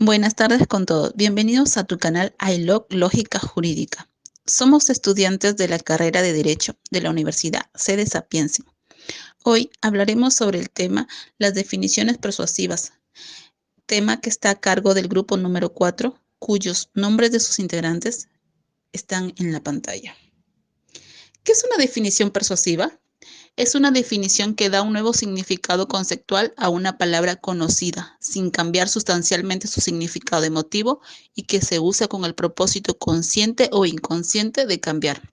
Buenas tardes con todos. Bienvenidos a tu canal iLog Lógica Jurídica. Somos estudiantes de la carrera de Derecho de la Universidad Sede Sapienza. Hoy hablaremos sobre el tema las definiciones persuasivas, tema que está a cargo del grupo número 4, cuyos nombres de sus integrantes están en la pantalla. ¿Qué es una definición persuasiva? Es una definición que da un nuevo significado conceptual a una palabra conocida, sin cambiar sustancialmente su significado emotivo y que se usa con el propósito consciente o inconsciente de cambiar,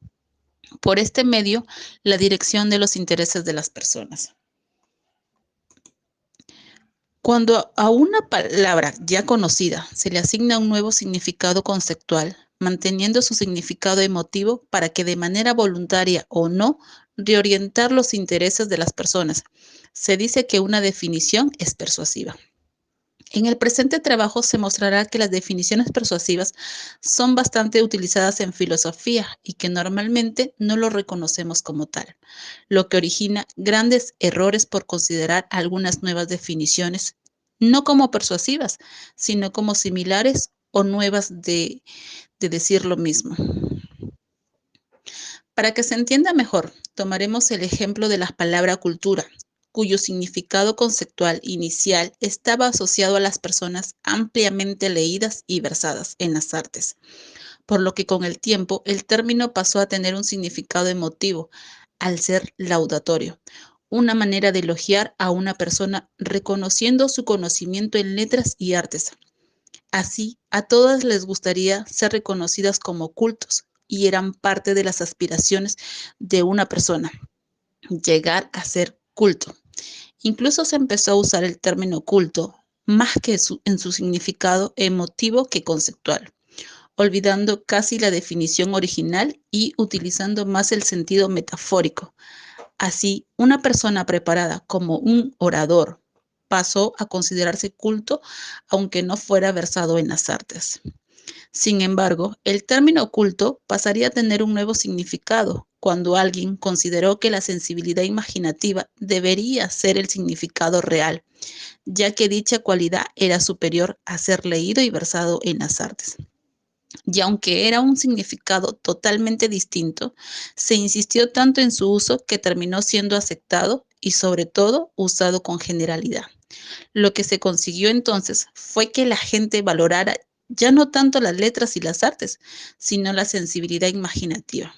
por este medio, la dirección de los intereses de las personas. Cuando a una palabra ya conocida se le asigna un nuevo significado conceptual, manteniendo su significado emotivo para que de manera voluntaria o no reorientar los intereses de las personas, se dice que una definición es persuasiva. En el presente trabajo se mostrará que las definiciones persuasivas son bastante utilizadas en filosofía y que normalmente no lo reconocemos como tal, lo que origina grandes errores por considerar algunas nuevas definiciones no como persuasivas, sino como similares o nuevas de decir lo mismo. Para que se entienda mejor, tomaremos el ejemplo de la palabra cultura, cuyo significado conceptual inicial estaba asociado a las personas ampliamente leídas y versadas en las artes, por lo que con el tiempo el término pasó a tener un significado emotivo al ser laudatorio, una manera de elogiar a una persona reconociendo su conocimiento en letras y artes. Así, a todas les gustaría ser reconocidas como cultos y eran parte de las aspiraciones de una persona, llegar a ser culto. Incluso se empezó a usar el término culto más que en su significado emotivo que conceptual, olvidando casi la definición original y utilizando más el sentido metafórico. Así, una persona preparada como un orador pasó a considerarse culto aunque no fuera versado en las artes. Sin embargo, el término culto pasaría a tener un nuevo significado cuando alguien consideró que la sensibilidad imaginativa debería ser el significado real, ya que dicha cualidad era superior a ser leído y versado en las artes. Y aunque era un significado totalmente distinto, se insistió tanto en su uso que terminó siendo aceptado y sobre todo usado con generalidad. Lo que se consiguió entonces fue que la gente valorara ya no tanto las letras y las artes, sino la sensibilidad imaginativa.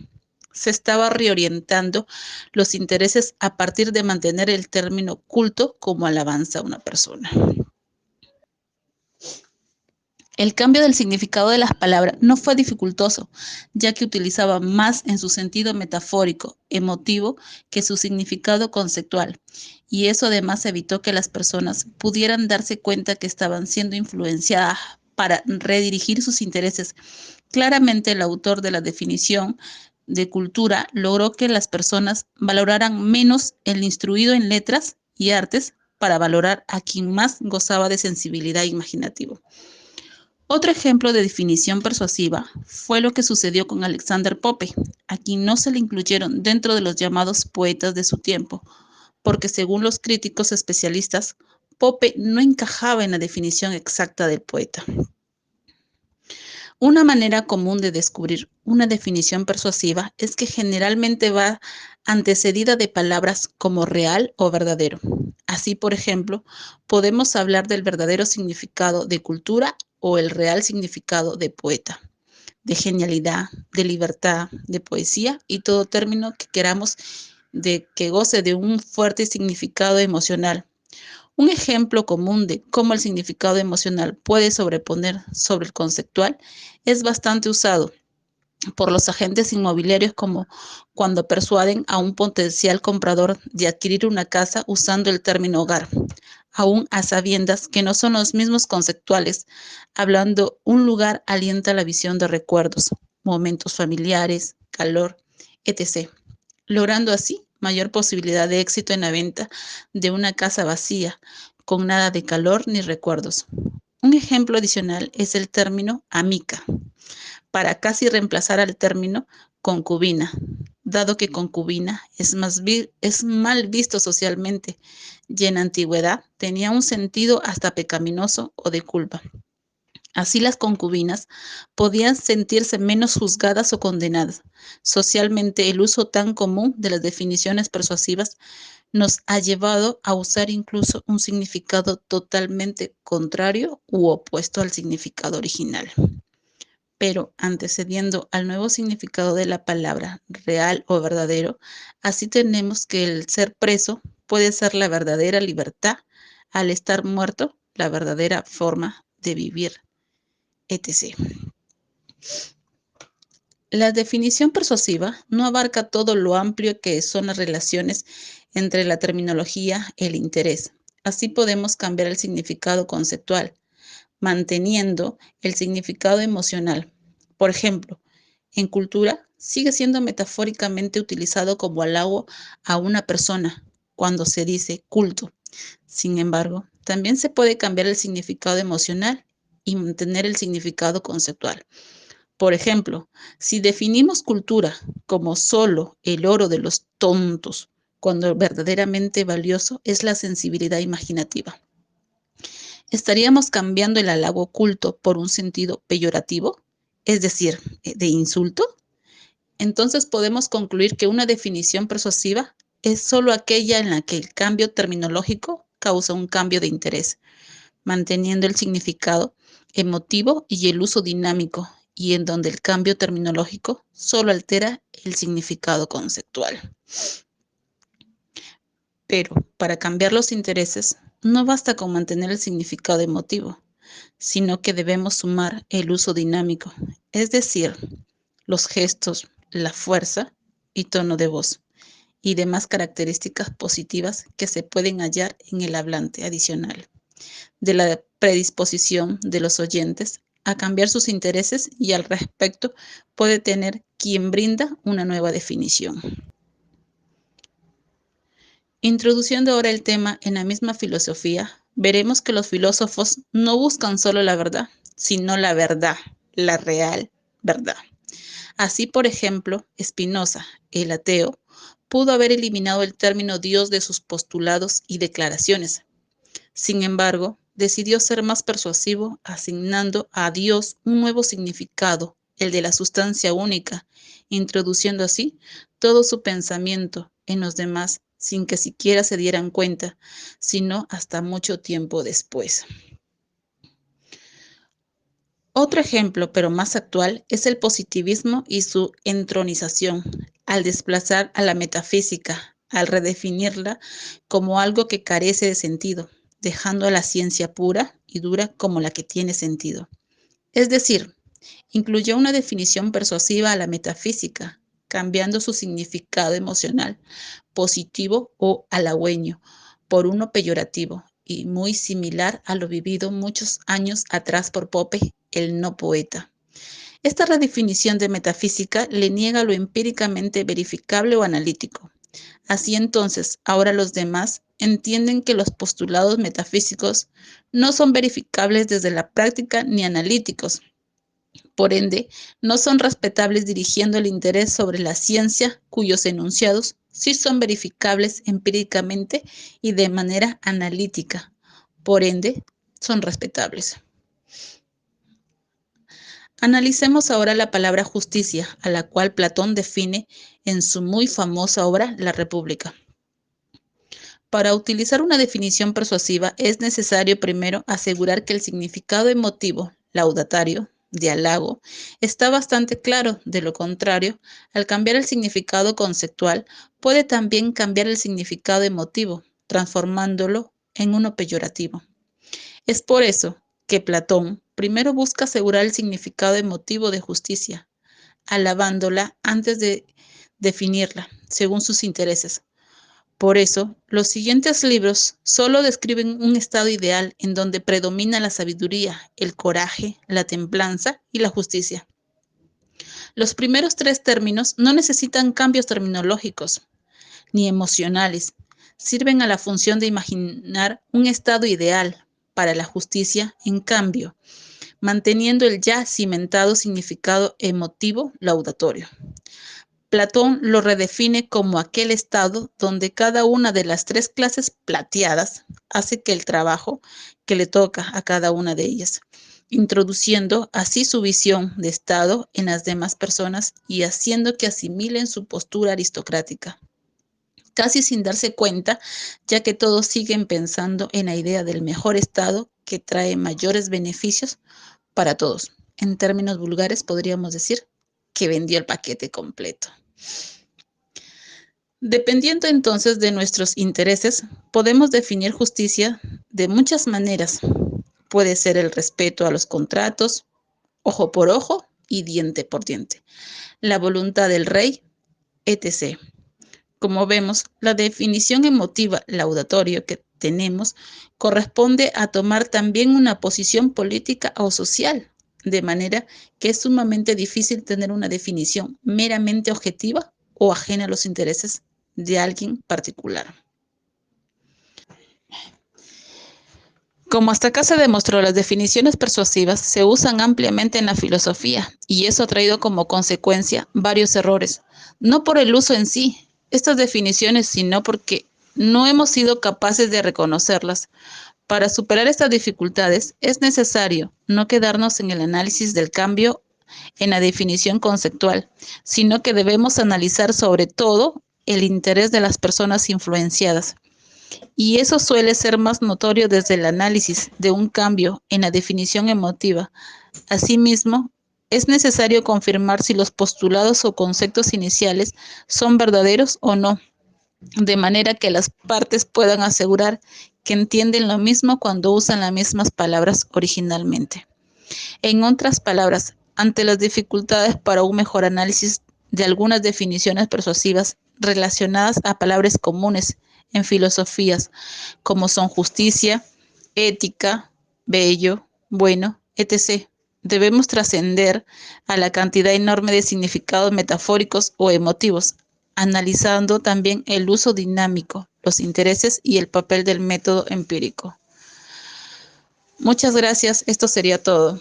Se estaba reorientando los intereses a partir de mantener el término culto como alabanza a una persona. El cambio del significado de las palabras no fue dificultoso, ya que utilizaba más en su sentido metafórico, emotivo, que su significado conceptual, y eso además evitó que las personas pudieran darse cuenta que estaban siendo influenciadas para redirigir sus intereses. Claramente el autor de la definición de cultura logró que las personas valoraran menos el instruido en letras y artes para valorar a quien más gozaba de sensibilidad imaginativa. Otro ejemplo de definición persuasiva fue lo que sucedió con Alexander Pope, a quien no se le incluyeron dentro de los llamados poetas de su tiempo, porque según los críticos especialistas, Pope no encajaba en la definición exacta del poeta. Una manera común de descubrir una definición persuasiva es que generalmente va antecedida de palabras como real o verdadero. Así, por ejemplo, podemos hablar del verdadero significado de cultura o el real significado de poeta, de genialidad, de libertad, de poesía y todo término que queramos de que goce de un fuerte significado emocional. Un ejemplo común de cómo el significado emocional puede sobreponer sobre el conceptual es bastante usado por los agentes inmobiliarios como cuando persuaden a un potencial comprador de adquirir una casa usando el término hogar, aún a sabiendas que no son los mismos conceptuales, hablando un lugar alienta la visión de recuerdos, momentos familiares, calor, etc., logrando así mayor posibilidad de éxito en la venta de una casa vacía, con nada de calor ni recuerdos. Un ejemplo adicional es el término amica, para casi reemplazar al término concubina, dado que concubina es mal visto socialmente y en antigüedad tenía un sentido hasta pecaminoso o de culpa. Así las concubinas podían sentirse menos juzgadas o condenadas. Socialmente, el uso tan común de las definiciones persuasivas nos ha llevado a usar incluso un significado totalmente contrario u opuesto al significado original. Pero antecediendo al nuevo significado de la palabra real o verdadero, así tenemos que el ser preso puede ser la verdadera libertad, al estar muerto, la verdadera forma de vivir, etc. La definición persuasiva no abarca todo lo amplio que son las relaciones entre la terminología y el interés. Así podemos cambiar el significado conceptual, manteniendo el significado emocional. Por ejemplo, en cultura sigue siendo metafóricamente utilizado como halago a una persona cuando se dice culto. Sin embargo, también se puede cambiar el significado emocional y mantener el significado conceptual. Por ejemplo, si definimos cultura como solo el oro de los tontos, cuando verdaderamente valioso es la sensibilidad imaginativa, ¿estaríamos cambiando el halago culto por un sentido peyorativo, es decir, de insulto? Entonces podemos concluir que una definición persuasiva es solo aquella en la que el cambio terminológico causa un cambio de interés, manteniendo el significado emotivo y el uso dinámico, y en donde el cambio terminológico solo altera el significado conceptual. Pero para cambiar los intereses, no basta con mantener el significado emotivo, sino que debemos sumar el uso dinámico, es decir, los gestos, la fuerza y tono de voz, y demás características positivas que se pueden hallar en el hablante adicional, de la predisposición de los oyentes a cambiar sus intereses, y al respecto puede tener quien brinda una nueva definición. Introduciendo ahora el tema en la misma filosofía, veremos que los filósofos no buscan solo la verdad, sino la verdad, la real verdad. Así, por ejemplo, Spinoza, el ateo, pudo haber eliminado el término Dios de sus postulados y declaraciones. Sin embargo, decidió ser más persuasivo, asignando a Dios un nuevo significado, el de la sustancia única, introduciendo así todo su pensamiento en los demás sin que siquiera se dieran cuenta, sino hasta mucho tiempo después. Otro ejemplo, pero más actual, es el positivismo y su entronización, al desplazar a la metafísica, al redefinirla como algo que carece de sentido, dejando a la ciencia pura y dura como la que tiene sentido. Es decir, incluyó una definición persuasiva a la metafísica, cambiando su significado emocional, positivo o halagüeño, por uno peyorativo y muy similar a lo vivido muchos años atrás por Pope, el no poeta. Esta redefinición de metafísica le niega lo empíricamente verificable o analítico. Así entonces, ahora los demás entienden que los postulados metafísicos no son verificables desde la práctica ni analíticos. Por ende, no son respetables dirigiendo el interés sobre la ciencia, cuyos enunciados sí son verificables empíricamente y de manera analítica. Por ende, son respetables. Analicemos ahora la palabra justicia, a la cual Platón define en su muy famosa obra La República. Para utilizar una definición persuasiva es necesario primero asegurar que el significado emotivo, laudatario, de halago, está bastante claro. De lo contrario, al cambiar el significado conceptual, puede también cambiar el significado emotivo, transformándolo en uno peyorativo. Es por eso que Platón primero busca asegurar el significado emotivo de justicia, alabándola antes de definirla, según sus intereses. Por eso, los siguientes libros solo describen un estado ideal en donde predomina la sabiduría, el coraje, la templanza y la justicia. Los primeros tres términos no necesitan cambios terminológicos ni emocionales. Sirven a la función de imaginar un estado ideal. Para la justicia, en cambio, manteniendo el ya cimentado significado emotivo laudatorio. Platón lo redefine como aquel estado donde cada una de las tres clases plateadas hace que el trabajo que le toca a cada una de ellas, introduciendo así su visión de Estado en las demás personas y haciendo que asimilen su postura aristocrática, casi sin darse cuenta, ya que todos siguen pensando en la idea del mejor Estado que trae mayores beneficios para todos. En términos vulgares, podríamos decir que vendió el paquete completo. Dependiendo entonces de nuestros intereses, podemos definir justicia de muchas maneras. Puede ser el respeto a los contratos, ojo por ojo y diente por diente, la voluntad del rey, etc. Como vemos, la definición emotiva laudatorio que tenemos corresponde a tomar también una posición política o social, de manera que es sumamente difícil tener una definición meramente objetiva o ajena a los intereses de alguien particular. Como hasta acá se demostró, las definiciones persuasivas se usan ampliamente en la filosofía y eso ha traído como consecuencia varios errores, no por el uso en sí, estas definiciones, sino porque no hemos sido capaces de reconocerlas. Para superar estas dificultades es necesario no quedarnos en el análisis del cambio en la definición conceptual, sino que debemos analizar sobre todo el interés de las personas influenciadas. Y eso suele ser más notorio desde el análisis de un cambio en la definición emotiva. Asimismo, es necesario confirmar si los postulados o conceptos iniciales son verdaderos o no, de manera que las partes puedan asegurar que entienden lo mismo cuando usan las mismas palabras originalmente. En otras palabras, ante las dificultades para un mejor análisis de algunas definiciones persuasivas relacionadas a palabras comunes en filosofías, como son justicia, ética, bello, bueno, etc., debemos trascender a la cantidad enorme de significados metafóricos o emotivos, analizando también el uso dinámico, los intereses y el papel del método empírico. Muchas gracias, esto sería todo.